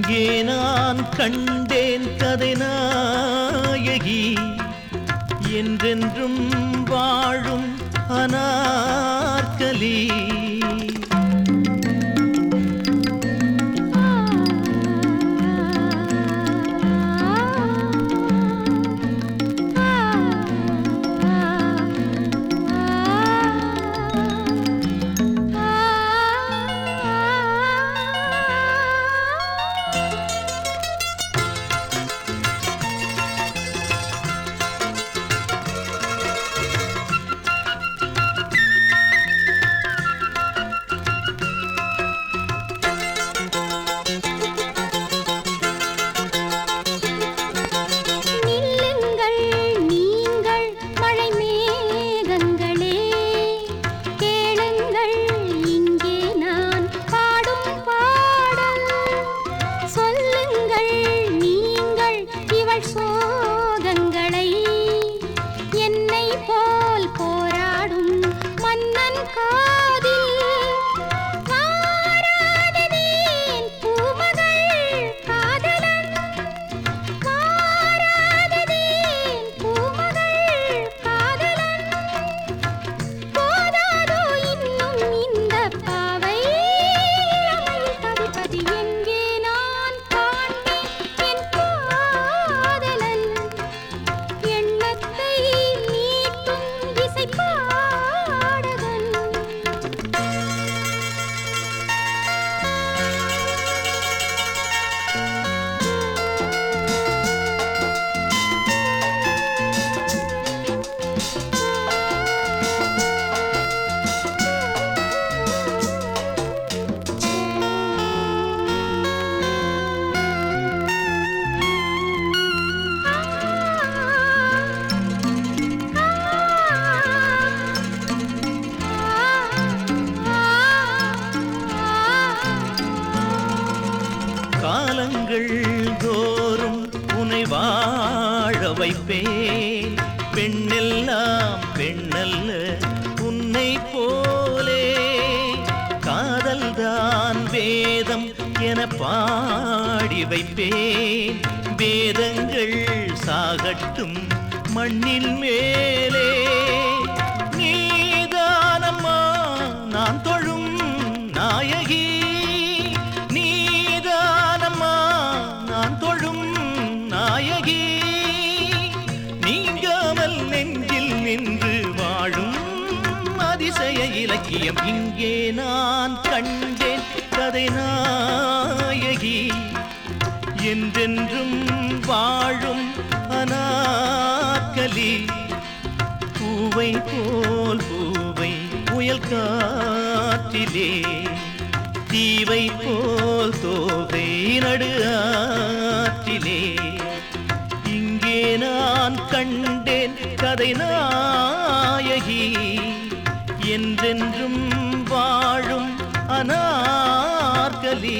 இங்கே நான் கண்டேன் கதை நாயகி என்றென்றும் வாழும் அனார்கலி. சோகங்களை என்னை போல் போராடும் மன்னன் காதில் வாராததேன் பூமகள் காதலன், வாராததேன் பூமகள் காதலன். போதாதோ இன்னும் இந்த பாவை தவிப்பது எங்கே நான் காண்பேன் என் காதலன். எண்ணத்தை மீட்டும் இசைப்பாடகன். காலங்கள் தோறும் உனை வாழ வைப்பேன். பெண்ணெல்லாம் பெண்ணல்ல உன்னை போலே. காதல்தான் வேதம் என பாடி வைப்பேன். வேதங்கள் சாகட்டும் மண்ணின் மேலே. நீதானம்மா நான் தொழும் நாயகி, நாயகி. நீங்காமல் நெஞ்சில் நின்று வாழும் அதிசய இலக்கியம். இங்கே நான் கண்டேன் கதை நாயகி என்றென்றும் வாழும் அனார்கலி. பூவை போல் பூவை புயல் காற்றிலே, தீவை போல் தோகை நடு ஆற்றிலே. இங்கே நான் கண்டேன் கதை நாயகி என்றென்றும் வாழும் அனார்கலி.